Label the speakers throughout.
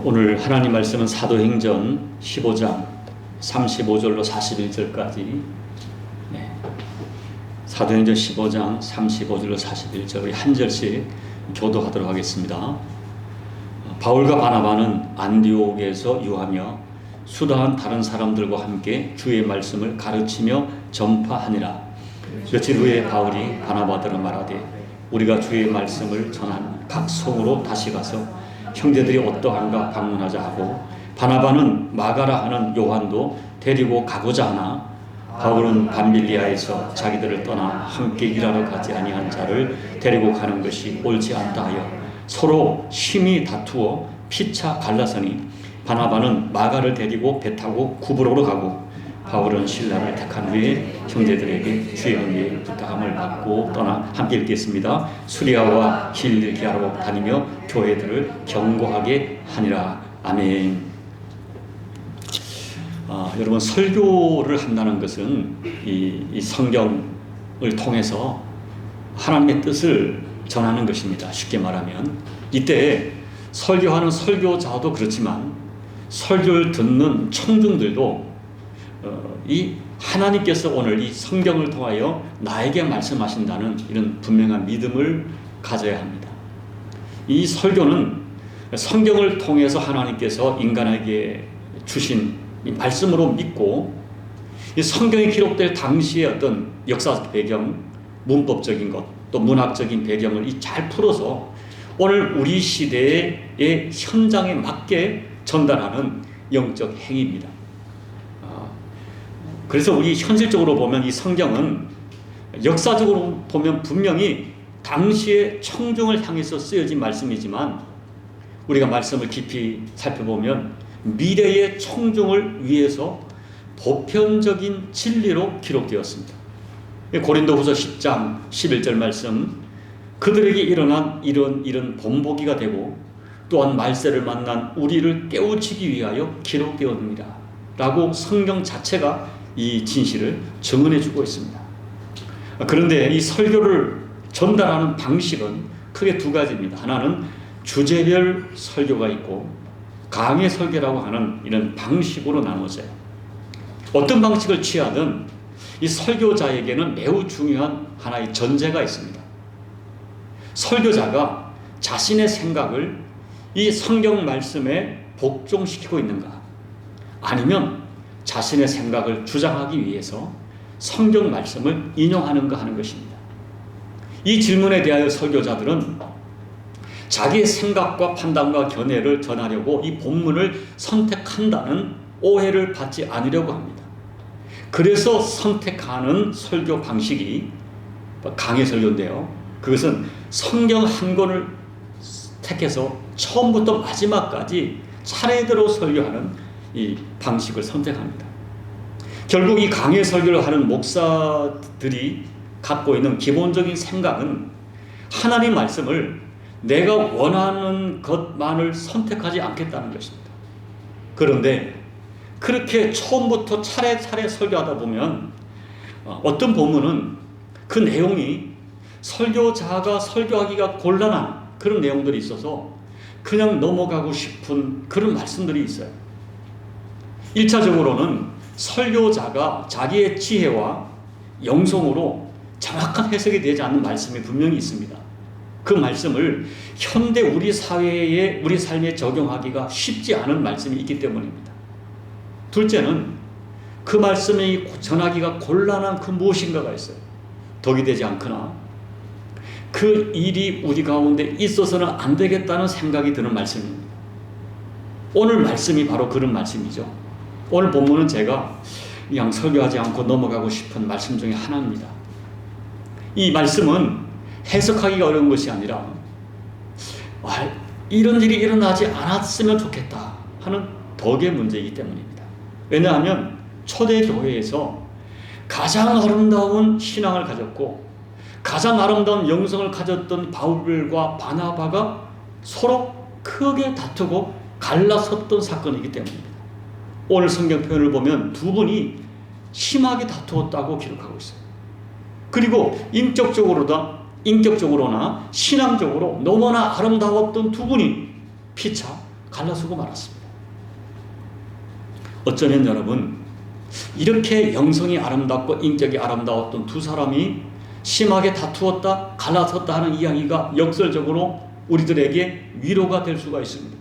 Speaker 1: 오늘 하나님 말씀은 사도행전 15장 35절로 41절까지. 사도행전 15장 35절로 41절 우리 한 절씩 교도하도록 하겠습니다. 바울과 바나바는 안디옥에서 유하며 수다한 다른 사람들과 함께 주의 말씀을 가르치며 전파하니라. 며칠 후에 바울이 바나바들을 말하되 우리가 주의 말씀을 전한 각 성으로 다시 가서 형제들이 어떠한가 방문하자 하고, 바나바는 마가라 하는 요한도 데리고 가고자 하나 바울은 밤빌리아에서 자기들을 떠나 함께 일하러 가지 아니한 자를 데리고 가는 것이 옳지 않다 하여 서로 심히 다투어 피차 갈라서니, 바나바는 마가를 데리고 배 타고 구브로로 가고 바울은 신라를 택한 후에 형제들에게 주의 은혜의 부탁함을 받고 떠나. 함께 읽겠습니다. 수리아와 길기아로 다니며 교회들을 경고하게 하니라. 아멘. 여러분, 설교를 한다는 것은 이 성경을 통해서 하나님의 뜻을 전하는 것입니다. 쉽게 말하면 이때 설교하는 설교자도 그렇지만 설교를 듣는 청중들도 이 하나님께서 오늘 이 성경을 통하여 나에게 말씀하신다는 이런 분명한 믿음을 가져야 합니다. 이 설교는 성경을 통해서 하나님께서 인간에게 주신 이 말씀으로 믿고, 이 성경이 기록될 당시의 어떤 역사적 배경, 문법적인 것, 또 문학적인 배경을 잘 풀어서 오늘 우리 시대의 현장에 맞게 전달하는 영적 행위입니다. 그래서 우리 현실적으로 보면 이 성경은 역사적으로 보면 분명히 당시의 청중을 향해서 쓰여진 말씀이지만, 우리가 말씀을 깊이 살펴보면 미래의 청중을 위해서 보편적인 진리로 기록되었습니다. 고린도후서 10장 11절 말씀, 그들에게 일어난 이런 본보기가 되고 또한 말세를 만난 우리를 깨우치기 위하여 기록되었습니다 라고 성경 자체가 이 진실을 증언해 주고 있습니다. 그런데 이 설교를 전달하는 방식은 크게 두 가지입니다. 하나는 주제별 설교가 있고 강해 설교라고 하는 이런 방식으로 나눠져요. 어떤 방식을 취하든 이 설교자에게는 매우 중요한 하나의 전제가 있습니다. 설교자가 자신의 생각을 이 성경 말씀에 복종시키고 있는가, 아니면 자신의 생각을 주장하기 위해서 성경 말씀을 인용하는가 하는 것입니다. 이 질문에 대하여 설교자들은 자기의 생각과 판단과 견해를 전하려고 이 본문을 선택한다는 오해를 받지 않으려고 합니다. 그래서 선택하는 설교 방식이 강해 설교인데요, 그것은 성경 한 권을 택해서 처음부터 마지막까지 차례대로 설교하는 이 방식을 선택합니다. 결국 이 강해 설교를 하는 목사들이 갖고 있는 기본적인 생각은 하나님 말씀을 내가 원하는 것만을 선택하지 않겠다는 것입니다. 그런데 그렇게 처음부터 차례차례 설교하다 보면 어떤 본문은 그 내용이 설교자가 설교하기가 곤란한 그런 내용들이 있어서 그냥 넘어가고 싶은 그런 말씀들이 있어요. 1차적으로는 설교자가 자기의 지혜와 영성으로 정확한 해석이 되지 않는 말씀이 분명히 있습니다. 그 말씀을 현대 우리 사회에, 우리 삶에 적용하기가 쉽지 않은 말씀이 있기 때문입니다. 둘째는 그 말씀이 전하기가 곤란한 그 무엇인가가 있어요. 덕이 되지 않거나 그 일이 우리 가운데 있어서는 안 되겠다는 생각이 드는 말씀입니다. 오늘 말씀이 바로 그런 말씀이죠. 오늘 본문은 제가 그냥 설교하지 않고 넘어가고 싶은 말씀 중에 하나입니다. 이 말씀은 해석하기가 어려운 것이 아니라 이런 일이 일어나지 않았으면 좋겠다 하는 덕의 문제이기 때문입니다. 왜냐하면 초대교회에서 가장 아름다운 신앙을 가졌고 가장 아름다운 영성을 가졌던 바울과 바나바가 서로 크게 다투고 갈라섰던 사건이기 때문입니다. 오늘 성경 표현을 보면 두 분이 심하게 다투었다고 기록하고 있어요. 그리고 인격적으로나 신앙적으로 너무나 아름다웠던 두 분이 피차 갈라서고 말았습니다. 어쩌면 여러분, 이렇게 영성이 아름답고 인격이 아름다웠던 두 사람이 심하게 다투었다, 갈라섰다 하는 이야기가 역설적으로 우리들에게 위로가 될 수가 있습니다.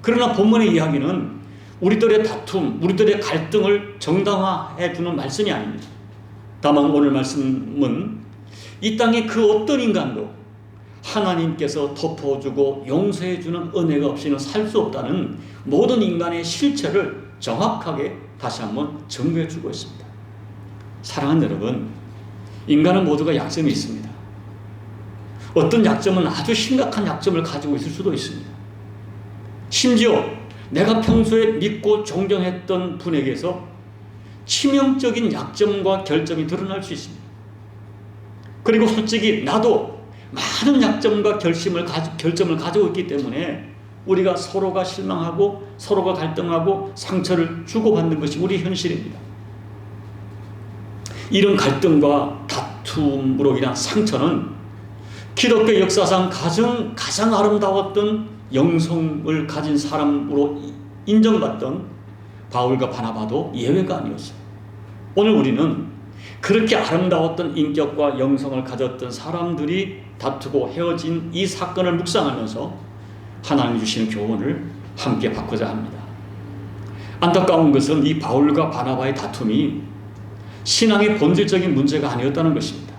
Speaker 1: 그러나 본문의 이야기는 우리들의 다툼, 우리들의 갈등을 정당화해 주는 말씀이 아닙니다. 다만 오늘 말씀은 이 땅에 그 어떤 인간도 하나님께서 덮어주고 용서해주는 은혜가 없이는 살 수 없다는 모든 인간의 실체를 정확하게 다시 한번 증거해 주고 있습니다. 사랑하는 여러분, 인간은 모두가 약점이 있습니다. 어떤 약점은 아주 심각한 약점을 가지고 있을 수도 있습니다. 심지어 내가 평소에 믿고 존경했던 분에게서 치명적인 약점과 결점이 드러날 수 있습니다. 그리고 솔직히 나도 많은 약점과 결점을 가지고 있기 때문에 우리가 서로가 실망하고 서로가 갈등하고 상처를 주고받는 것이 우리 현실입니다. 이런 갈등과 다툼으로 인한 상처는 기독교 역사상 가장 아름다웠던 영성을 가진 사람으로 인정받던 바울과 바나바도 예외가 아니었어요. 오늘 우리는 그렇게 아름다웠던 인격과 영성을 가졌던 사람들이 다투고 헤어진 이 사건을 묵상하면서 하나님이 주시는 교훈을 함께 받고자 합니다. 안타까운 것은 이 바울과 바나바의 다툼이 신앙의 본질적인 문제가 아니었다는 것입니다.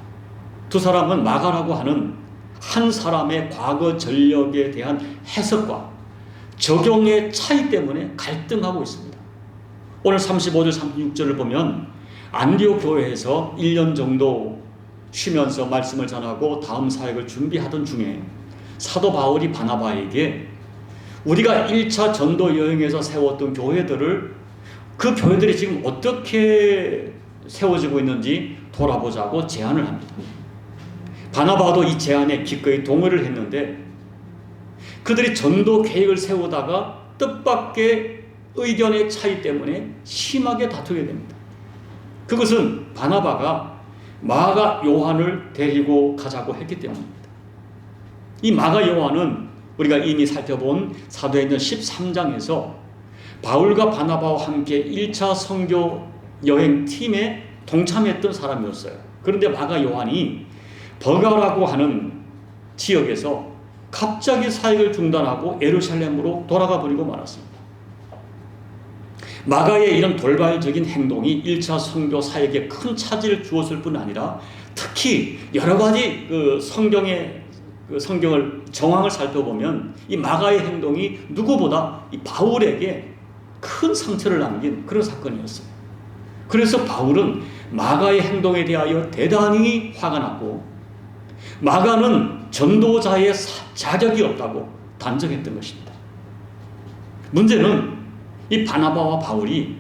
Speaker 1: 두 사람은 마가라고 하는 한 사람의 과거 전력에 대한 해석과 적용의 차이 때문에 갈등하고 있습니다. 오늘 35절 36절을 보면 안디옥 교회에서 1년 정도 쉬면서 말씀을 전하고 다음 사역을 준비하던 중에 사도 바울이 바나바에게 우리가 1차 전도 여행에서 세웠던 교회들을 그 교회들이 지금 어떻게 세워지고 있는지 돌아보자고 제안을 합니다. 바나바도 이 제안에 기꺼이 동의를 했는데 그들이 전도 계획을 세우다가 뜻밖의 의견의 차이 때문에 심하게 다투게 됩니다. 그것은 바나바가 마가 요한을 데리고 가자고 했기 때문입니다. 이 마가 요한은 우리가 이미 살펴본 사도행전 13장에서 바울과 바나바와 함께 1차 선교 여행 팀에 동참했던 사람이었어요. 그런데 마가 요한이 버가라고 하는 지역에서 갑자기 사역을 중단하고 예루살렘으로 돌아가 버리고 말았습니다. 마가의 이런 돌발적인 행동이 1차 선교 사역에 큰 차질을 주었을 뿐 아니라 특히 여러 가지 성경을 정황을 살펴보면 이 마가의 행동이 누구보다 이 바울에게 큰 상처를 남긴 그런 사건이었어요. 그래서 바울은 마가의 행동에 대하여 대단히 화가 났고 마가는 전도자의 자격이 없다고 단정했던 것입니다. 문제는 이 바나바와 바울이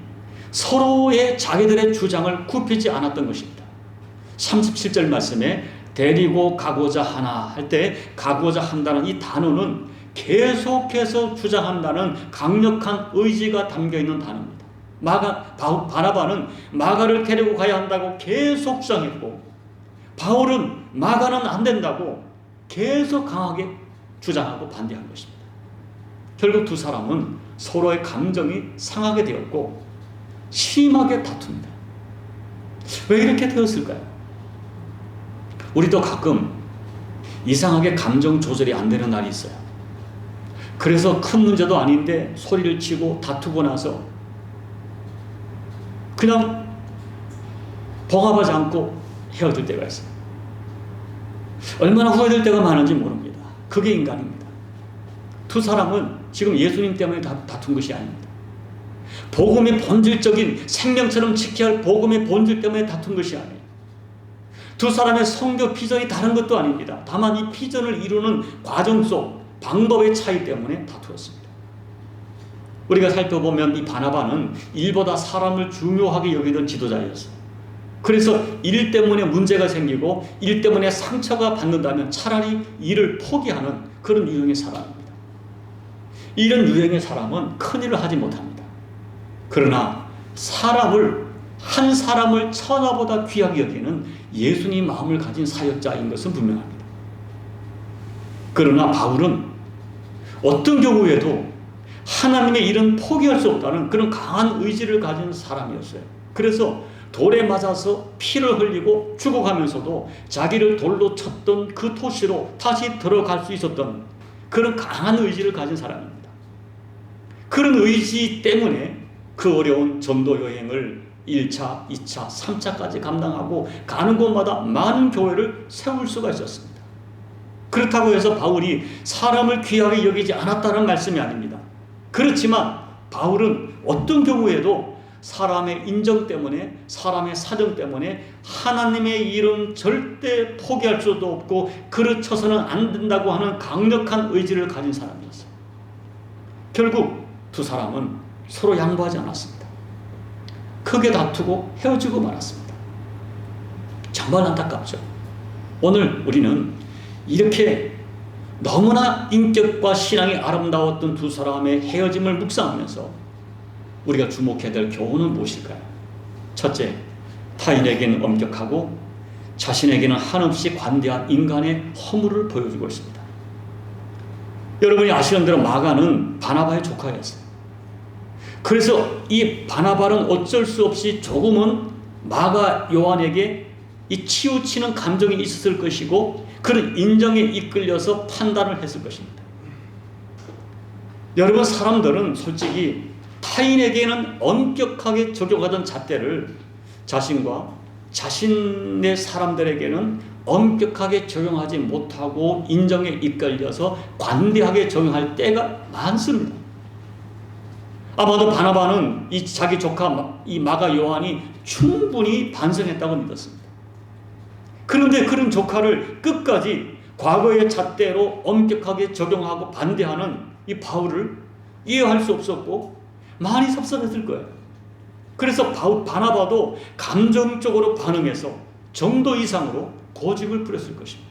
Speaker 1: 서로의 자기들의 주장을 굽히지 않았던 것입니다. 37절 말씀에 데리고 가고자 하나 할 때 가고자 한다는 이 단어는 계속해서 주장한다는 강력한 의지가 담겨있는 단어입니다. 바나바는 마가를 데리고 가야 한다고 계속 주장했고 바울은 마가는 안 된다고 계속 강하게 주장하고 반대한 것입니다. 결국 두 사람은 서로의 감정이 상하게 되었고 심하게 다툽니다. 왜 이렇게 되었을까요? 우리도 가끔 이상하게 감정 조절이 안 되는 날이 있어요. 그래서 큰 문제도 아닌데 소리를 치고 다투고 나서 그냥 봉합하지 않고 헤어질 때가 있어요. 얼마나 후회될 때가 많은지 모릅니다. 그게 인간입니다. 두 사람은 지금 예수님 때문에 다툰 것이 아닙니다. 복음의 본질적인 생명처럼 지켜야 할 복음의 본질 때문에 다툰 것이 아니에요. 두 사람의 성교 비전이 다른 것도 아닙니다. 다만 이 비전을 이루는 과정 속 방법의 차이 때문에 다투었습니다. 우리가 살펴보면 이 바나바는 일보다 사람을 중요하게 여기던 지도자였어요. 그래서 일 때문에 문제가 생기고 일 때문에 상처가 받는다면 차라리 일을 포기하는 그런 유형의 사람입니다. 이런 유형의 사람은 큰일을 하지 못합니다. 그러나 한 사람을 천하보다 귀하게 여기는 예수님 마음을 가진 사역자인 것은 분명합니다. 그러나 바울은 어떤 경우에도 하나님의 일은 포기할 수 없다는 그런 강한 의지를 가진 사람이었어요. 그래서 돌에 맞아서 피를 흘리고 죽어가면서도 자기를 돌로 쳤던 그 토시로 다시 들어갈 수 있었던 그런 강한 의지를 가진 사람입니다. 그런 의지 때문에 그 어려운 전도 여행을 1차, 2차, 3차까지 감당하고 가는 곳마다 많은 교회를 세울 수가 있었습니다. 그렇다고 해서 바울이 사람을 귀하게 여기지 않았다는 말씀이 아닙니다. 그렇지만 바울은 어떤 경우에도 사람의 인정 때문에, 사람의 사정 때문에 하나님의 일은 절대 포기할 수도 없고 그르쳐서는 안 된다고 하는 강력한 의지를 가진 사람이었어요. 결국 두 사람은 서로 양보하지 않았습니다. 크게 다투고 헤어지고 말았습니다. 정말 안타깝죠. 오늘 우리는 이렇게 너무나 인격과 신앙이 아름다웠던 두 사람의 헤어짐을 묵상하면서 우리가 주목해야 될 교훈은 무엇일까요? 첫째, 타인에게는 엄격하고 자신에게는 한없이 관대한 인간의 허물을 보여주고 있습니다. 여러분이 아시는 대로 마가는 바나바의 조카였어요. 그래서 이 바나바는 어쩔 수 없이 조금은 마가 요한에게 이 치우치는 감정이 있었을 것이고 그런 인정에 이끌려서 판단을 했을 것입니다. 여러분, 사람들은 솔직히 타인에게는 엄격하게 적용하던 잣대를 자신과 자신의 사람들에게는 엄격하게 적용하지 못하고 인정에 이끌려서 관대하게 적용할 때가 많습니다. 아마도 바나바는 이 자기 조카 이 마가 요한이 충분히 반성했다고 믿었습니다. 그런데 그런 조카를 끝까지 과거의 잣대로 엄격하게 적용하고 반대하는 이 바울을 이해할 수 없었고 많이 섭섭했을 거예요. 그래서 바나바도 감정적으로 반응해서 정도 이상으로 고집을 부렸을 것입니다.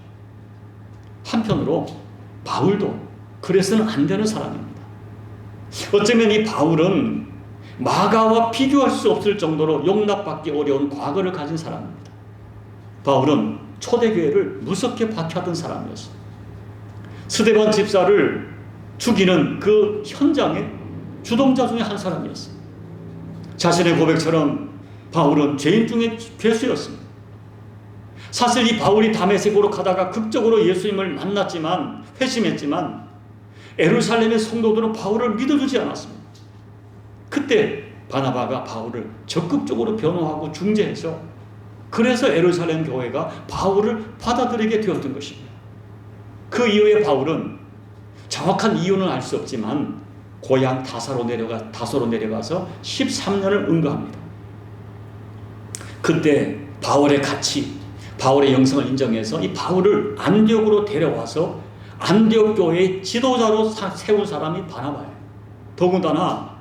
Speaker 1: 한편으로 바울도 그래서는 안 되는 사람입니다. 어쩌면 이 바울은 마가와 비교할 수 없을 정도로 용납받기 어려운 과거를 가진 사람입니다. 바울은 초대교회를 무섭게 박해하던 사람이었어요. 스데반 집사를 죽이는 그 현장의 주동자 중에 한 사람이었어요. 자신의 고백처럼 바울은 죄인 중에 괴수였습니다. 사실 이 바울이 다메섹으로 가다가 극적으로 예수님을 만났지만 회심했지만 예루살렘의 성도들은 바울을 믿어주지 않았습니다. 그때 바나바가 바울을 적극적으로 변호하고 중재해서 그래서 예루살렘 교회가 바울을 받아들이게 되었던 것입니다. 그 이후에 바울은 정확한 이유는 알 수 없지만 고향 다소로 내려가서 13년을 응거합니다. 그때 바울의 가치, 바울의 영성을 인정해서 이 바울을 안디옥으로 데려와서 안디옥 교회의 지도자로 세운 사람이 바나바예요. 더군다나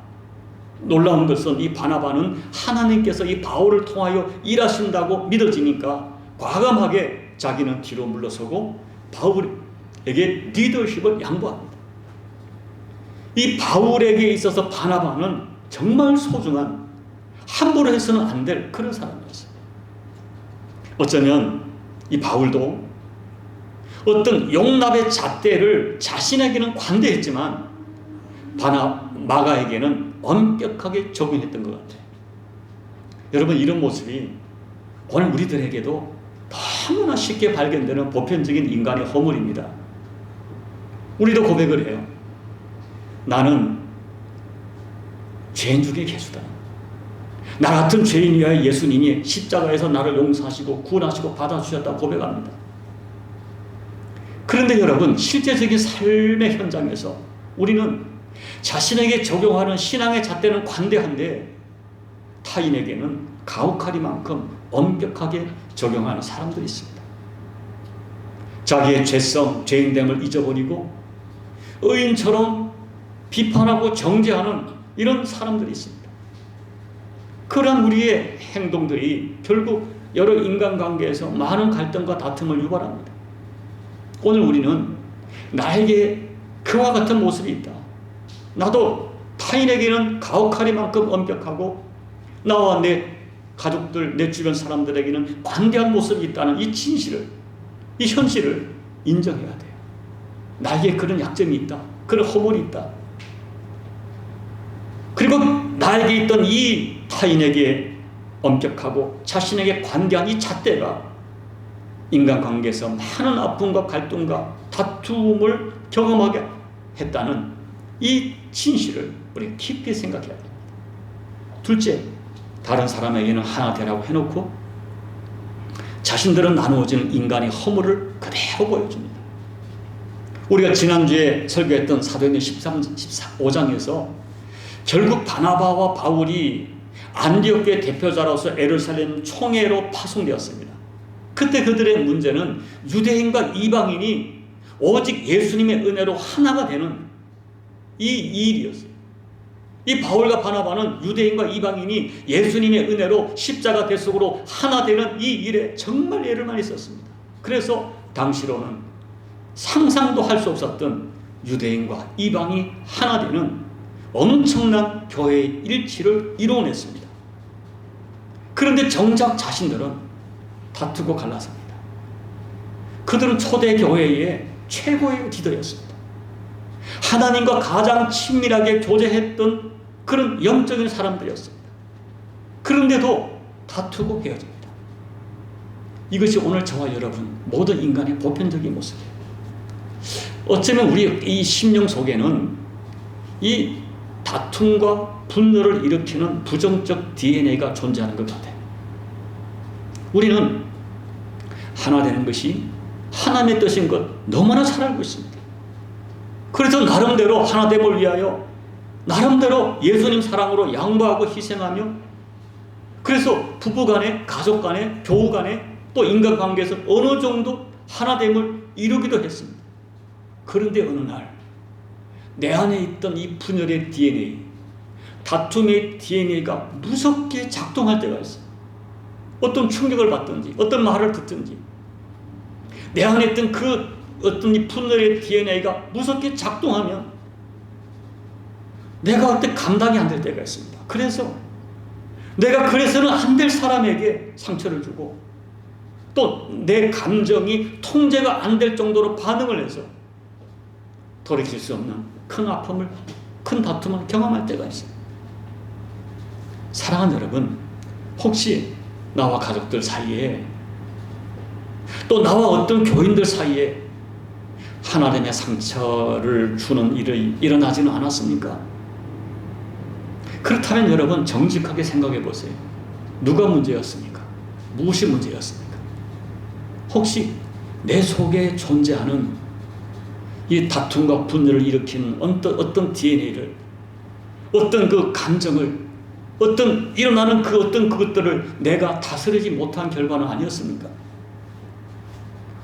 Speaker 1: 놀라운 것은 이 바나바는 하나님께서 이 바울을 통하여 일하신다고 믿어지니까 과감하게 자기는 뒤로 물러서고 바울에게 리더십을 양보합니다. 이 바울에게 있어서 바나바는 정말 소중한, 함부로 해서는 안 될 그런 사람이었어요. 어쩌면 이 바울도 어떤 용납의 잣대를 자신에게는 관대했지만 마가에게는 엄격하게 적용했던 것 같아요. 여러분, 이런 모습이 오늘 우리들에게도 너무나 쉽게 발견되는 보편적인 인간의 허물입니다. 우리도 고백을 해요. 나는 죄인 중에 괴수다. 나 같은 죄인 위하여 예수님이 십자가에서 나를 용서하시고 구원하시고 받아주셨다고 고백합니다. 그런데 여러분, 실제적인 삶의 현장에서 우리는 자신에게 적용하는 신앙의 잣대는 관대한데 타인에게는 가혹하리만큼 엄격하게 적용하는 사람들이 있습니다. 자기의 죄성, 죄인됨을 잊어버리고 의인처럼 비판하고 정죄하는 이런 사람들이 있습니다. 그러한 우리의 행동들이 결국 여러 인간관계에서 많은 갈등과 다툼을 유발합니다. 오늘 우리는 나에게 그와 같은 모습이 있다. 나도 타인에게는 가혹하리만큼 엄격하고 나와 내 가족들, 내 주변 사람들에게는 관대한 모습이 있다는 이 진실을, 이 현실을 인정해야 돼요. 나에게 그런 약점이 있다. 그런 허물이 있다. 그리고 나에게 있던 이 타인에게 엄격하고 자신에게 관대한 이 잣대가 인간관계에서 많은 아픔과 갈등과 다툼을 경험하게 했다는 이 진실을 우리가 깊이 생각해야 됩니다. 둘째, 다른 사람에게는 하나 되라고 해놓고 자신들은 나누어지는 인간의 허물을 그대로 보여줍니다. 우리가 지난주에 설교했던 사도행전 15장에서 결국 바나바와 바울이 안디옥교의 대표자로서 예루살렘 총회로 파송되었습니다. 그때 그들의 문제는 유대인과 이방인이 오직 예수님의 은혜로 하나가 되는 이 일이었어요. 이 바울과 바나바는 유대인과 이방인이 예수님의 은혜로 십자가 대속으로 하나 되는 이 일에 정말 애를 많이 썼습니다. 그래서 당시로는 상상도 할 수 없었던 유대인과 이방이 하나 되는 엄청난 교회의 일치를 이뤄냈습니다. 그런데 정작 자신들은 다투고 갈라섭니다. 그들은 초대 교회의 최고의 리더였습니다. 하나님과 가장 친밀하게 교제했던 그런 영적인 사람들이었습니다. 그런데도 다투고 헤어집니다. 이것이 오늘 저와 여러분 모든 인간의 보편적인 모습이에요. 어쩌면 우리 이 심령 속에는 이 다툼과 분노를 일으키는 부정적 DNA가 존재하는 것 같아요. 우리는 하나 되는 것이 하나님의 뜻인 것 너무나 잘 알고 있습니다. 그래서 나름대로 하나됨을 위하여 나름대로 예수님 사랑으로 양보하고 희생하며, 그래서 부부간에, 가족간에, 교우간에, 또 인간관계에서 어느 정도 하나됨을 이루기도 했습니다. 그런데 어느 날 내 안에 있던 이 분열의 DNA, 다툼의 DNA가 무섭게 작동할 때가 있어요. 어떤 충격을 받든지 어떤 말을 듣든지 내 안에 있던 그 어떤 이 분열의 DNA가 무섭게 작동하면 내가 그때 감당이 안 될 때가 있습니다. 그래서 내가 그래서는 안 될 사람에게 상처를 주고 또 내 감정이 통제가 안 될 정도로 반응을 해서 돌이킬 수 없는 큰 아픔을, 큰 다툼을 경험할 때가 있어요. 사랑하는 여러분, 혹시 나와 가족들 사이에 또 나와 어떤 교인들 사이에 하나님의 상처를 주는 일이 일어나지는 않았습니까? 그렇다면 여러분 정직하게 생각해 보세요. 누가 문제였습니까? 무엇이 문제였습니까? 혹시 내 속에 존재하는 이 다툼과 분열을 일으키는 어떤 DNA를, 어떤 그 감정을, 어떤 일어나는 그 어떤 그것들을 내가 다스리지 못한 결과는 아니었습니까?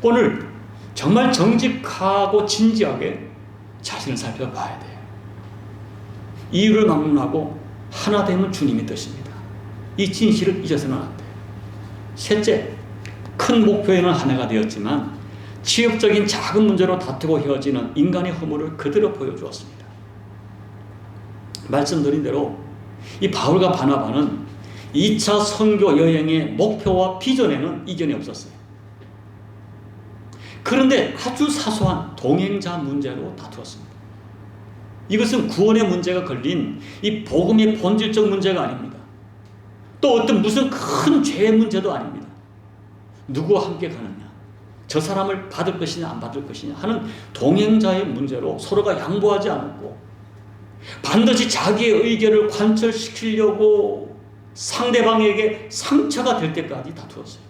Speaker 1: 오늘 정말 정직하고 진지하게 자신을 살펴봐야 돼요. 이유를 막론하고 하나 되면 주님의 뜻입니다. 이 진실을 잊어서는 안 돼요. 셋째, 큰 목표에는 하나가 되었지만 지역적인 작은 문제로 다투고 헤어지는 인간의 허물을 그대로 보여주었습니다. 말씀드린 대로 이 바울과 바나바는 2차 선교 여행의 목표와 비전에는 이견이 없었어요. 그런데 아주 사소한 동행자 문제로 다투었습니다. 이것은 구원의 문제가 걸린 이 복음의 본질적 문제가 아닙니다. 또 어떤 무슨 큰 죄의 문제도 아닙니다. 누구와 함께 가느냐, 저 사람을 받을 것이냐 안 받을 것이냐 하는 동행자의 문제로 서로가 양보하지 않았고 반드시 자기의 의견을 관철시키려고 상대방에게 상처가 될 때까지 다투었어요.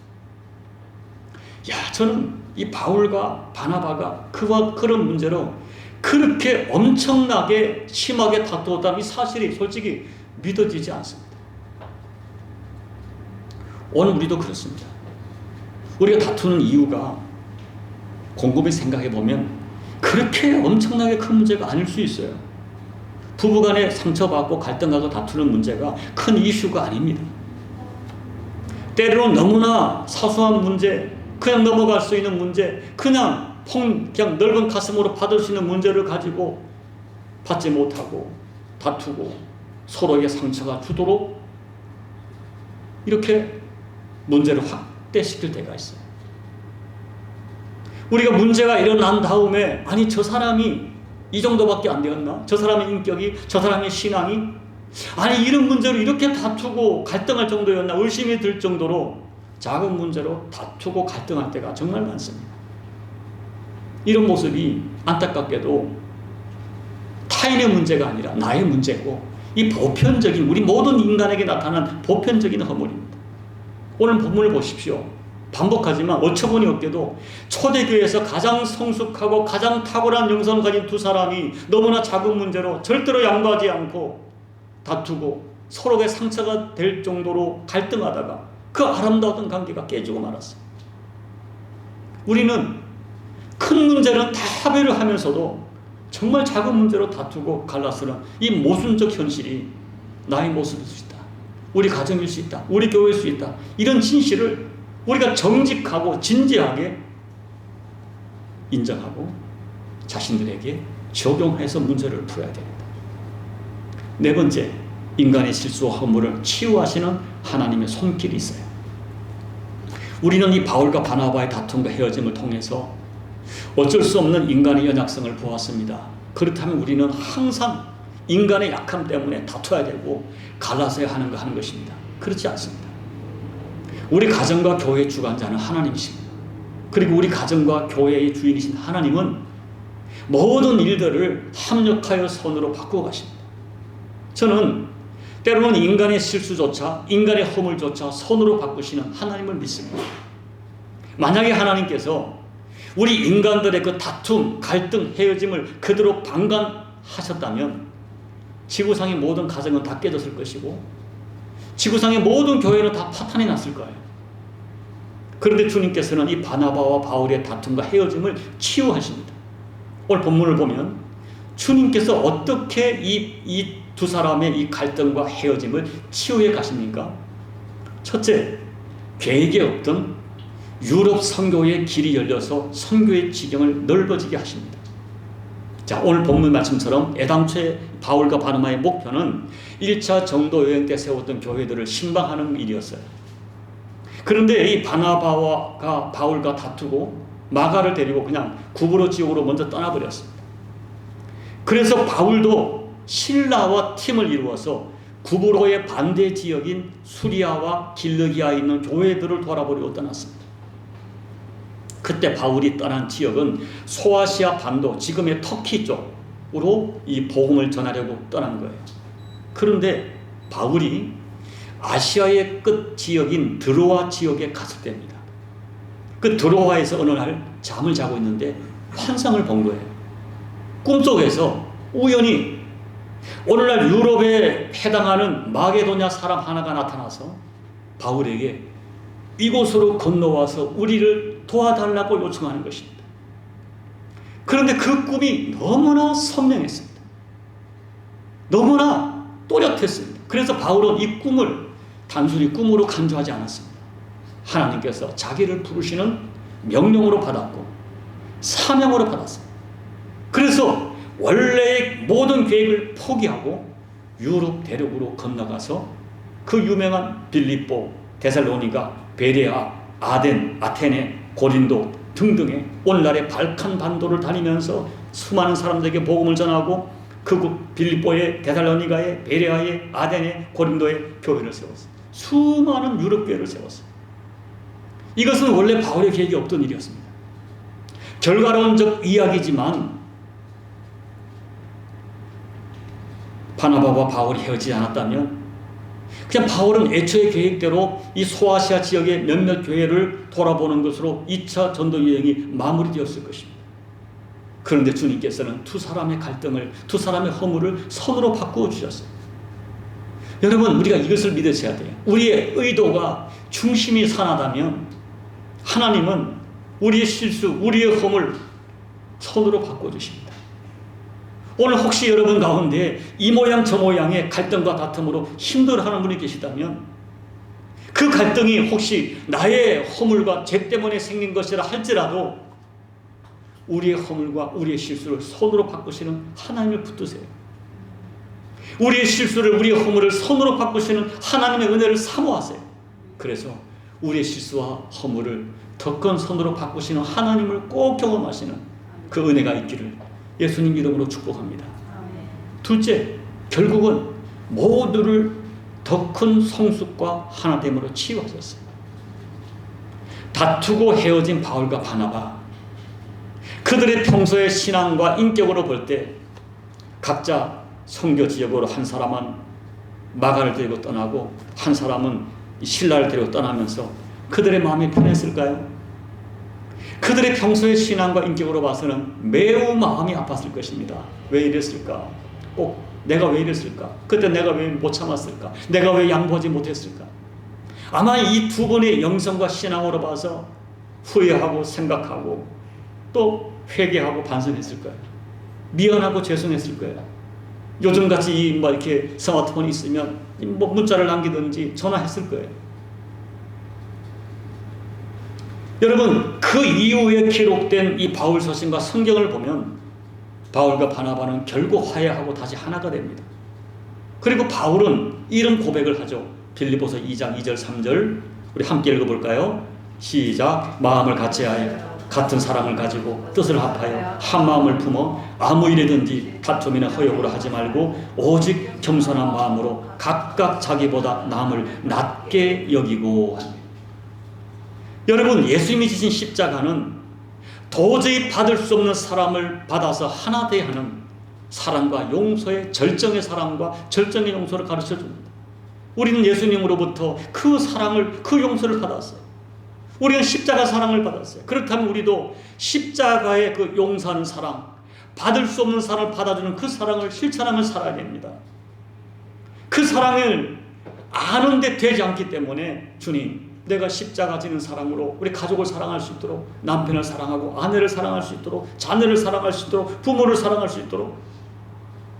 Speaker 1: 저는 이 바울과 바나바가 그와 그런 문제로 그렇게 엄청나게 심하게 다투었다는 이 사실이 솔직히 믿어지지 않습니다. 오늘 우리도 그렇습니다. 우리가 다투는 이유가 곰곰이 생각해 보면 그렇게 엄청나게 큰 문제가 아닐 수 있어요. 부부간에 상처받고 갈등하고 다투는 문제가 큰 이슈가 아닙니다. 때로는 너무나 사소한 문제, 그냥 넘어갈 수 있는 문제, 그냥 넓은 가슴으로 받을 수 있는 문제를 가지고 받지 못하고 다투고 서로에게 상처가 주도록 이렇게 문제를 확대시킬 때가 있어요. 우리가 문제가 일어난 다음에 아니 저 사람이 이 정도밖에 안 되었나? 저 사람의 인격이, 저 사람의 신앙이 아니 이런 문제로 이렇게 다투고 갈등할 정도였나 의심이 들 정도로 작은 문제로 다투고 갈등할 때가 정말 많습니다. 이런 모습이 안타깝게도 타인의 문제가 아니라 나의 문제고 이 보편적인 우리 모든 인간에게 나타난 보편적인 허물입니다. 오늘 본문을 보십시오. 반복하지만 어처구니 없게도 초대교회에서 가장 성숙하고 가장 탁월한 영성을 가진 두 사람이 너무나 작은 문제로 절대로 양보하지 않고 다투고 서로의 상처가 될 정도로 갈등하다가 그 아름다웠던 관계가 깨지고 말았어요. 우리는 큰 문제는 다 합의를 하면서도 정말 작은 문제로 다투고 갈라서는 이 모순적 현실이 나의 모습일 수 있다. 우리 가정일 수 있다. 우리 교회일 수 있다. 이런 진실을 우리가 정직하고 진지하게 인정하고 자신들에게 적용해서 문제를 풀어야 됩니다. 네 번째, 인간의 실수와 허물을 치유하시는 하나님의 손길이 있어요. 우리는 이 바울과 바나바의 다툼과 헤어짐을 통해서 어쩔 수 없는 인간의 연약성을 보았습니다. 그렇다면 우리는 항상 인간의 약함 때문에 다투어야 되고 갈라서야 하는 것입니다. 그렇지 않습니다. 우리 가정과 교회의 주관자는 하나님이십니다. 그리고 우리 가정과 교회의 주인이신 하나님은 모든 일들을 합력하여 선으로 바꾸어 가십니다. 저는 때로는 인간의 실수조차 인간의 허물조차 선으로 바꾸시는 하나님을 믿습니다. 만약에 하나님께서 우리 인간들의 그 다툼, 갈등, 헤어짐을 그대로 방관하셨다면 지구상의 모든 가정은 다 깨졌을 것이고 지구상의 모든 교회는 다 파탄이 났을 거예요. 그런데 주님께서는 이 바나바와 바울의 다툼과 헤어짐을 치유하십니다. 오늘 본문을 보면 주님께서 어떻게 이 두 사람의 이 갈등과 헤어짐을 치유해 가십니까? 첫째, 계획에 없던 유럽 선교의 길이 열려서 선교의 지경을 넓어지게 하십니다. 자, 오늘 본문 말씀처럼 애당초에 바울과 바나바의 목표는 1차 전도 여행 때 세웠던 교회들을 신방하는 일이었어요. 그런데 이 바나바와 바울과 다투고 마가를 데리고 그냥 구브로 지역으로 먼저 떠나버렸습니다. 그래서 바울도 신라와 팀을 이루어서 구브로의 반대 지역인 수리아와 길르기아에 있는 교회들을 돌아보려고 떠났습니다. 그때 바울이 떠난 지역은 소아시아 반도, 지금의 터키 쪽으로 이 복음을 전하려고 떠난 거예요. 그런데 바울이 아시아의 끝 지역인 드로아 지역에 갔을 때입니다. 그 드로아에서 어느 날 잠을 자고 있는데 환상을 본 거예요. 꿈속에서 우연히 오늘날 유럽에 해당하는 마게도냐 사람 하나가 나타나서 바울에게 이곳으로 건너와서 우리를 도와달라고 요청하는 것입니다. 그런데 그 꿈이 너무나 선명했습니다. 너무나 또렷했습니다. 그래서 바울은 이 꿈을 단순히 꿈으로 간주하지 않았습니다. 하나님께서 자기를 부르시는 명령으로 받았고 사명으로 받았습니다. 그래서 원래의 모든 계획을 포기하고 유럽 대륙으로 건너가서 그 유명한 빌립보, 데살로니가, 베레아, 아덴, 아테네, 고린도 등등의 오늘날의 발칸 반도를 다니면서 수많은 사람들에게 복음을 전하고 그 빌립보의, 데살로니가의, 베레아의, 아덴의, 고린도의 교회를 세웠어요. 수많은 유럽 교회를 세웠어요. 이것은 원래 바울의 계획이 없던 일이었습니다. 결과론적 이야기지만 바나바와 바울이 헤어지지 않았다면 그냥 바울은 애초의 계획대로 이 소아시아 지역의 몇몇 교회를 돌아보는 것으로 2차 전도 여행이 마무리되었을 것입니다. 그런데 주님께서는 두 사람의 갈등을, 두 사람의 허물을 선으로 바꾸어 주셨어요. 여러분, 우리가 이것을 믿으셔야 돼요. 우리의 의도가 중심이 선하다면 하나님은 우리의 실수, 우리의 허물 선으로 바꾸어 주십니다. 오늘 혹시 여러분 가운데 이 모양 저 모양의 갈등과 다툼으로 힘들어하는 분이 계시다면 그 갈등이 혹시 나의 허물과 죄 때문에 생긴 것이라 할지라도 우리의 허물과 우리의 실수를 손으로 바꾸시는 하나님을 붙드세요. 우리의 실수를, 우리의 허물을 손으로 바꾸시는 하나님의 은혜를 사모하세요. 그래서 우리의 실수와 허물을 더 큰 손으로 바꾸시는 하나님을 꼭 경험하시는 그 은혜가 있기를 예수님 이름으로 축복합니다. 둘째, 결국은 모두를 더 큰 성숙과 하나됨으로 치유하셨어요. 다투고 헤어진 바울과 바나바, 그들의 평소의 신앙과 인격으로 볼 때 각자 선교 지역으로 한 사람은 마가를 데리고 떠나고 한 사람은 신라를 데리고 떠나면서 그들의 마음이 편했을까요? 그들의 평소의 신앙과 인격으로 봐서는 매우 마음이 아팠을 것입니다. 왜 이랬을까? 꼭 내가 왜 이랬을까? 그때 내가 왜 못 참았을까? 내가 왜 양보하지 못했을까? 아마 이 두 분의 영성과 신앙으로 봐서 후회하고 생각하고 또 회개하고 반성했을 거예요. 미안하고 죄송했을 거예요. 요즘같이 이렇게 스마트폰이 있으면 문자를 남기든지 전화했을 거예요. 여러분, 그 이후에 기록된 이 바울 서신과 성경을 보면 바울과 바나바는 결국 화해하고 다시 하나가 됩니다. 그리고 바울은 이런 고백을 하죠. 빌립보서 2장 2절 3절 우리 함께 읽어볼까요? 시작. 마음을 같이하여 같은 사랑을 가지고 뜻을 합하여 한 마음을 품어 아무 일이든지 다툼이나 허용으로 하지 말고 오직 겸손한 마음으로 각각 자기보다 남을 낮게 여기고 합니다. 여러분, 예수님이 지신 십자가는 도저히 받을 수 없는 사람을 받아서 하나 되게 하는 사랑과 용서의 절정의 사랑과 절정의 용서를 가르쳐 줍니다. 우리는 예수님으로부터 그 사랑을, 그 용서를 받았어요. 우리는 십자가 사랑을 받았어요. 그렇다면 우리도 십자가의 그 용서하는 사랑, 받을 수 없는 사랑을 받아주는 그 사랑을 실천하며 살아야 됩니다. 그 사랑을 아는데 되지 않기 때문에 주님, 내가 십자가 지는 사랑으로 우리 가족을 사랑할 수 있도록, 남편을 사랑하고 아내를 사랑할 수 있도록, 자녀를 사랑할 수 있도록, 부모를 사랑할 수 있도록,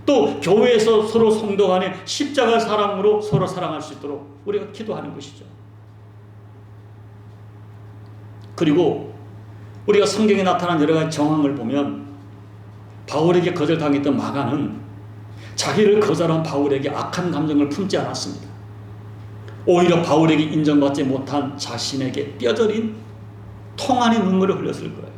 Speaker 1: 또 교회에서 서로 성도 간에 십자가 사랑으로 서로 사랑할 수 있도록 우리가 기도하는 것이죠. 그리고 우리가 성경에 나타난 여러 가지 정황을 보면 바울에게 거절당했던 마가는 자기를 거절한 바울에게 악한 감정을 품지 않았습니다. 오히려 바울에게 인정받지 못한 자신에게 뼈저린 통 안의 눈물을 흘렸을 거예요.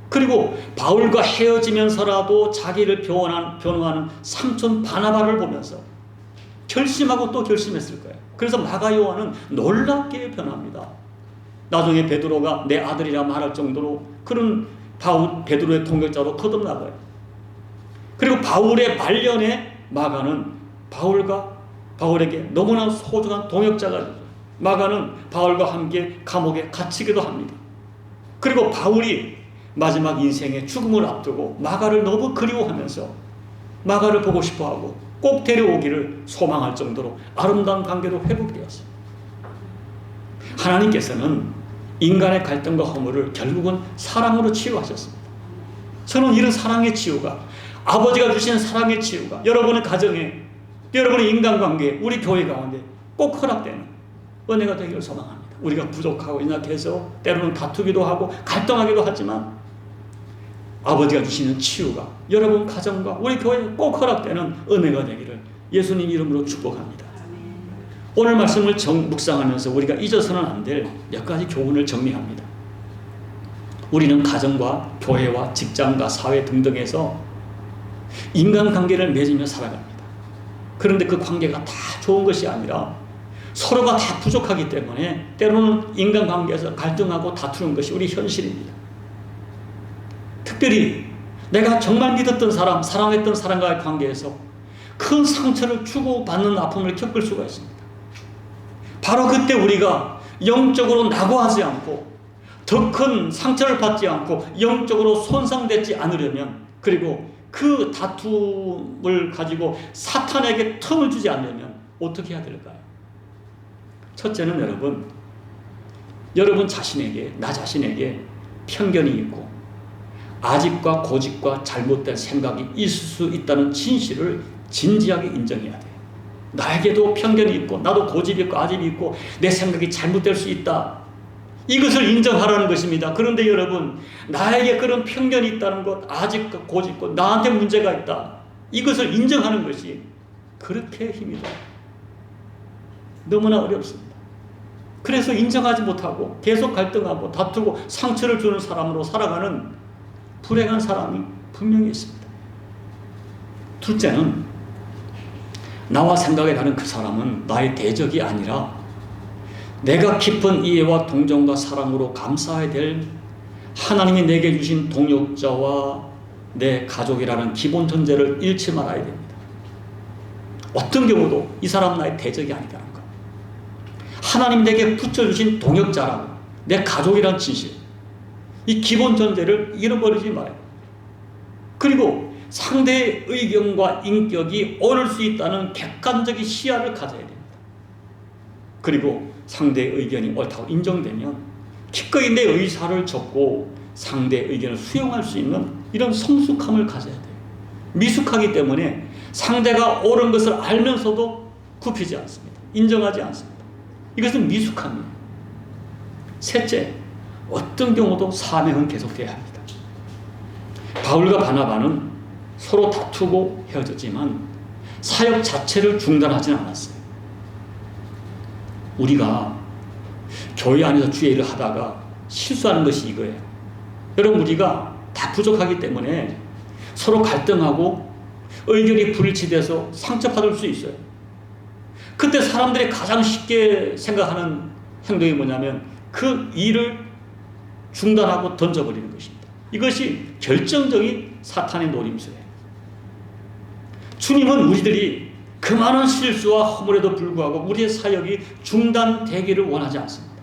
Speaker 1: 그리고 바울과 헤어지면서라도 자기를 변호하는 삼촌 바나바를 보면서 결심하고 또 결심했을 거예요. 그래서 마가 요한은 놀랍게 변합니다. 나중에 베드로가 내 아들이라 말할 정도로 그런 베드로의 동역자로 거듭나가요. 그리고 바울의 말년에 마가는 바울에게 너무나 소중한 동역자가 되죠. 마가는 바울과 함께 감옥에 갇히기도 합니다. 그리고 바울이 마지막 인생의 죽음을 앞두고 마가를 너무 그리워하면서 마가를 보고 싶어하고 꼭 데려오기를 소망할 정도로 아름다운 관계로 회복되었어요. 하나님께서는 인간의 갈등과 허물을 결국은 사랑으로 치유하셨습니다. 저는 이런 사랑의 치유가, 아버지가 주시는 사랑의 치유가 여러분의 가정에, 여러분의 인간관계, 우리 교회 가운데 꼭 허락되는 은혜가 되기를 소망합니다. 우리가 부족하고 연약해서 때로는 다투기도 하고 갈등하기도 하지만 아버지가 주시는 치유가 여러분 가정과 우리 교회에 꼭 허락되는 은혜가 되기를 예수님 이름으로 축복합니다. 오늘 말씀을 묵상하면서 우리가 잊어서는 안 될 몇 가지 교훈을 정리합니다. 우리는 가정과 교회와 직장과 사회 등등에서 인간관계를 맺으며 살아갑니다. 그런데 그 관계가 다 좋은 것이 아니라 서로가 다 부족하기 때문에 때로는 인간관계에서 갈등하고 다투는 것이 우리 현실입니다. 특별히 내가 정말 믿었던 사람, 사랑했던 사람과의 관계에서 큰 상처를 주고받는 아픔을 겪을 수가 있습니다. 바로 그때 우리가 영적으로 낙오하지 않고 더 큰 상처를 받지 않고 영적으로 손상되지 않으려면, 그리고 그 다툼을 가지고 사탄에게 틈을 주지 않으려면 어떻게 해야 될까요? 첫째는 여러분 자신에게, 나 자신에게 편견이 있고 아집과 고집과 잘못된 생각이 있을 수 있다는 진실을 진지하게 인정해야 돼요. 나에게도 편견이 있고 나도 고집이 있고 아집이 있고 내 생각이 잘못될 수 있다. 이것을 인정하라는 것입니다. 그런데 여러분, 나에게 그런 편견이 있다는 것, 아집과 고집과 나한테 문제가 있다, 이것을 인정하는 것이 그렇게 힘이 들어요. 너무나 어렵습니다. 그래서 인정하지 못하고 계속 갈등하고 다투고 상처를 주는 사람으로 살아가는 불행한 사람이 분명히 있습니다. 둘째는 나와 생각이 다른 그 사람은 나의 대적이 아니라 내가 깊은 이해와 동정과 사랑으로 감사해야 될 하나님이 내게 주신 동역자와 내 가족이라는 기본 전제를 잃지 말아야 됩니다. 어떤 경우도 이 사람 나의 대적이 아니다는 것. 하나님 내게 붙여주신 동역자라고 내 가족이란 진실, 이 기본 전제를 잃어버리지 말아요. 그리고 상대의 의견과 인격이 옳을 수 있다는 객관적인 시야를 가져야 됩니다. 그리고 상대의 의견이 옳다고 인정되면 기꺼이 내 의사를 접고 상대의 의견을 수용할 수 있는 이런 성숙함을 가져야 돼요. 미숙하기 때문에 상대가 옳은 것을 알면서도 굽히지 않습니다. 인정하지 않습니다. 이것은 미숙함이에요. 셋째, 어떤 경우도 사명은 계속돼야 합니다. 바울과 바나바는 서로 다투고 헤어졌지만 사역 자체를 중단하지는 않았어요. 우리가 교회 안에서 주의 일을 하다가 실수하는 것이 이거예요. 여러분, 우리가 다 부족하기 때문에 서로 갈등하고 의견이 불일치돼서 상처받을 수 있어요. 그때 사람들이 가장 쉽게 생각하는 행동이 뭐냐면 그 일을 중단하고 던져버리는 것입니다. 이것이 결정적인 사탄의 노림수예요. 주님은 우리들이 그 많은 실수와 허물에도 불구하고 우리의 사역이 중단되기를 원하지 않습니다.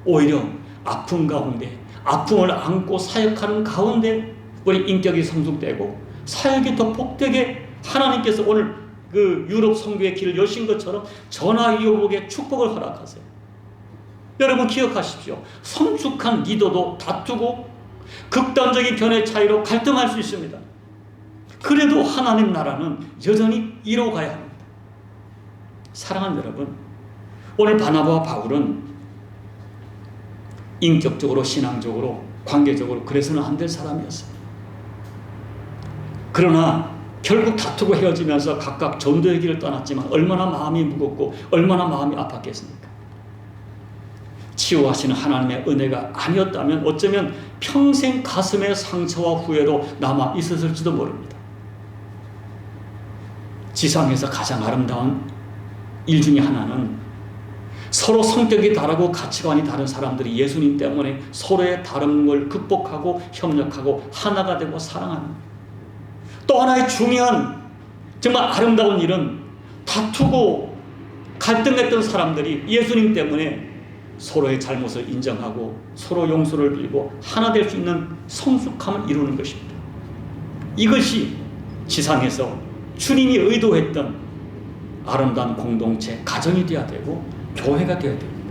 Speaker 1: 오히려 아픔 가운데 아픔을 안고 사역하는 가운데 우리 인격이 성숙되고 사역이 더 복되게 하나님께서 오늘 그 유럽 선교의 길을 여신 것처럼 전화위복의 축복을 허락하세요. 여러분 기억하십시오. 성숙한 리더도 다투고 극단적인 견해 차이로 갈등할 수 있습니다. 그래도 하나님 나라는 여전히 이뤄가야 합니다. 사랑하는 여러분, 오늘 바나바와 바울은 인격적으로 신앙적으로 관계적으로 그래서는 안 될 사람이었어요. 그러나 결국 다투고 헤어지면서 각각 전도의 길을 떠났지만 얼마나 마음이 무겁고 얼마나 마음이 아팠겠습니까? 치유하시는 하나님의 은혜가 아니었다면 어쩌면 평생 가슴의 상처와 후회로 남아 있었을지도 모릅니다. 지상에서 가장 아름다운 일 중에 하나는 서로 성격이 다르고 가치관이 다른 사람들이 예수님 때문에 서로의 다른 걸 극복하고 협력하고 하나가 되고 사랑하는, 또 하나의 중요한 정말 아름다운 일은 다투고 갈등했던 사람들이 예수님 때문에 서로의 잘못을 인정하고 서로 용서를 빌고 하나 될 수 있는 성숙함을 이루는 것입니다. 이것이 지상에서 주님이 의도했던 아름다운 공동체, 가정이 되어야 되고 교회가 되어야 됩니다.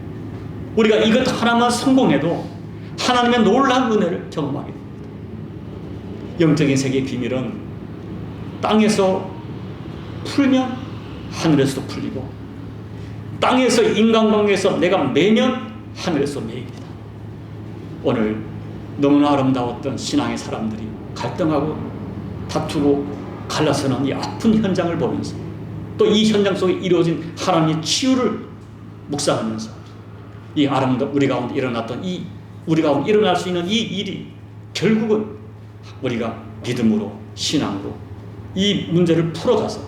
Speaker 1: 우리가 이것 하나만 성공해도 하나님의 놀라운 은혜를 경험하게 됩니다. 영적인 세계의 비밀은 땅에서 풀면 하늘에서도 풀리고 땅에서 인간관계에서 내가 매면 하늘에서 매입니다. 오늘 너무나 아름다웠던 신앙의 사람들이 갈등하고 다투고 갈라서는 이 아픈 현장을 보면서 또 이 현장 속에 이루어진 하나님의 치유를 묵상하면서 이 아름다운 우리 가운데 일어났던 우리 가운데 일어날 수 있는 이 일이 결국은 우리가 믿음으로 신앙으로 이 문제를 풀어가서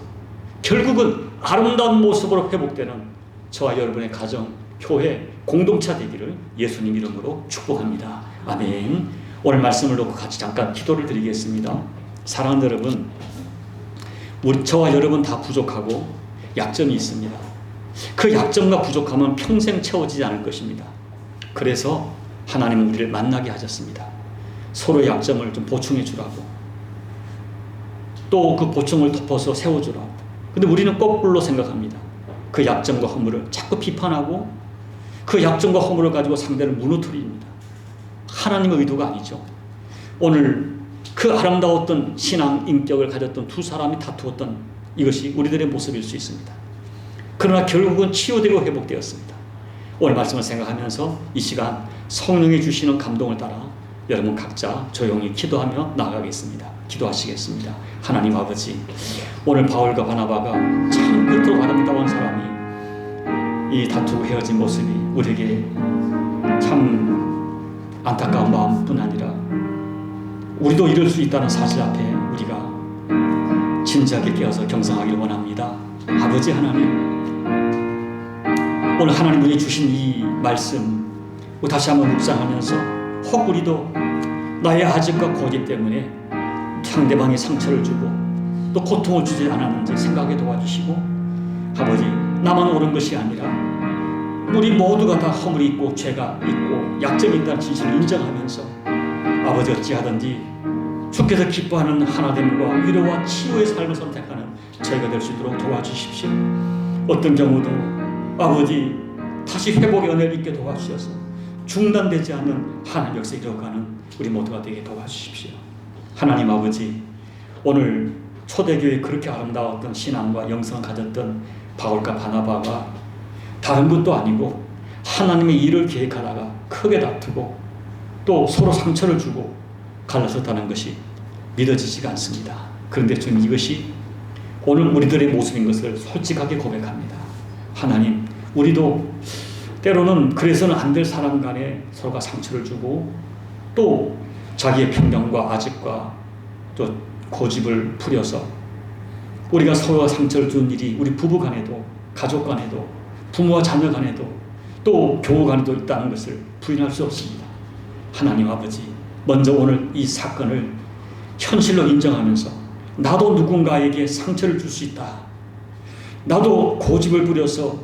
Speaker 1: 결국은 아름다운 모습으로 회복되는 저와 여러분의 가정, 교회, 공동체 되기를 예수님 이름으로 축복합니다. 아멘. 오늘 말씀을 놓고 같이 잠깐 기도를 드리겠습니다. 사랑하는 여러분, 저와 여러분 다 부족하고 약점이 있습니다. 그 약점과 부족함은 평생 채워지지 않을 것입니다. 그래서 하나님은 우리를 만나게 하셨습니다. 서로 약점을 좀 보충해 주라고, 또 그 보충을 덮어서 세워주라고. 근데 우리는 거꾸로 생각합니다. 그 약점과 허물을 자꾸 비판하고 그 약점과 허물을 가지고 상대를 무너뜨립니다. 하나님의 의도가 아니죠. 오늘 그 아름다웠던 신앙 인격을 가졌던 두 사람이 다투었던 이것이 우리들의 모습일 수 있습니다. 그러나 결국은 치유되고 회복되었습니다. 오늘 말씀을 생각하면서 이 시간 성령이 주시는 감동을 따라 여러분 각자 조용히 기도하며 나아가겠습니다. 기도하시겠습니다. 하나님 아버지, 오늘 바울과 바나바가 참 끝으로 아름다운 사람이 이 다투고 헤어진 모습이 우리에게 참 안타까운 마음뿐 아니라 우리도 이럴 수 있다는 사실 앞에 우리가 진지하게 깨어서 경성하길 원합니다. 아버지 하나님, 오늘 하나님이 주신 이 말씀 다시 한번 묵상하면서 혹 우리도 나의 아집과 고집 때문에 상대방에 상처를 주고 또 고통을 주지 않았는지 생각해 도와주시고, 아버지 나만 옳은 것이 아니라 우리 모두가 다 허물이 있고 죄가 있고 약점이 있다는 진실을 인정하면서 아버지 어찌하든지 주께서 기뻐하는 하나됨과 위로와 치유의 삶을 선택하는 저희가 될 수 있도록 도와주십시오. 어떤 경우도 아버지 다시 회복의 은혜를 입게 도와주셔서 중단되지 않는 하나님 역사에 이뤄가는 우리 모두가 되게 도와주십시오. 하나님 아버지, 오늘 초대교회 그렇게 아름다웠던 신앙과 영성을 가졌던 바울과 바나바가 다른 것도 아니고 하나님의 일을 계획하다가 크게 다투고 또 서로 상처를 주고 갈라섰다는 것이 믿어지지가 않습니다. 그런데 저는 이것이 오늘 우리들의 모습인 것을 솔직하게 고백합니다. 하나님, 우리도 때로는 그래서는 안 될 사람 간에 서로가 상처를 주고 또 자기의 편견과 아집과 또 고집을 부려서 우리가 서로가 상처를 주는 일이 우리 부부 간에도 가족 간에도 부모와 자녀 간에도 또 교우 간에도 있다는 것을 부인할 수 없습니다. 하나님 아버지, 먼저 오늘 이 사건을 현실로 인정하면서 나도 누군가에게 상처를 줄 수 있다, 나도 고집을 부려서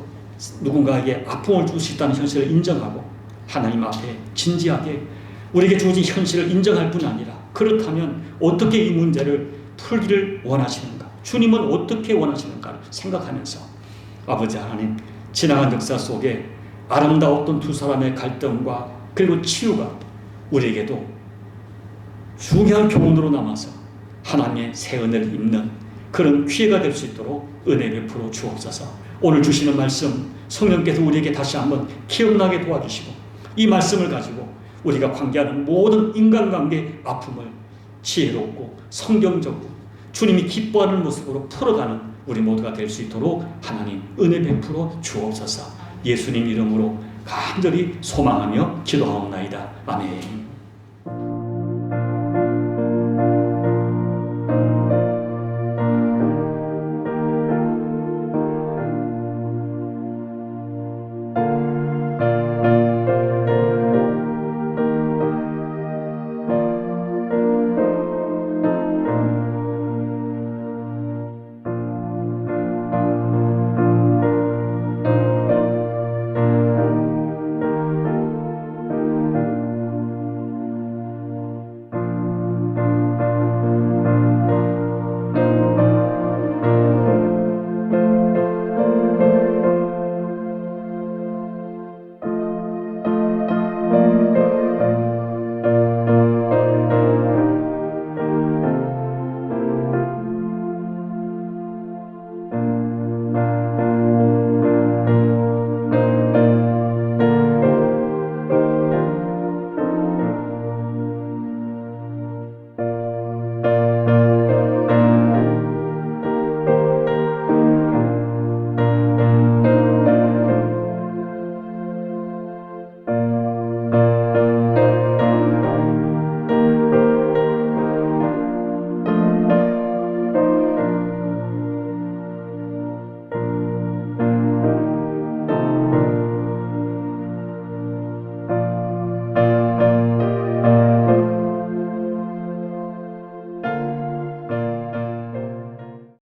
Speaker 1: 누군가에게 아픔을 줄 수 있다는 현실을 인정하고 하나님 앞에 진지하게 우리에게 주어진 현실을 인정할 뿐 아니라, 그렇다면 어떻게 이 문제를 풀기를 원하시는가, 주님은 어떻게 원하시는가를 생각하면서 아버지 하나님, 지나간 역사 속에 아름다웠던 두 사람의 갈등과 그리고 치유가 우리에게도 중요한 교훈으로 남아서 하나님의 새 은혜를 입는 그런 기회가 될 수 있도록 은혜 베풀어 주옵소서. 오늘 주시는 말씀 성령께서 우리에게 다시 한번 기억나게 도와주시고, 이 말씀을 가지고 우리가 관계하는 모든 인간관계의 아픔을 지혜롭고 성경적으로 주님이 기뻐하는 모습으로 풀어가는 우리 모두가 될 수 있도록 하나님 은혜 베풀어 주옵소서. 예수님 이름으로 간절히 소망하며 기도하옵나이다. 아멘.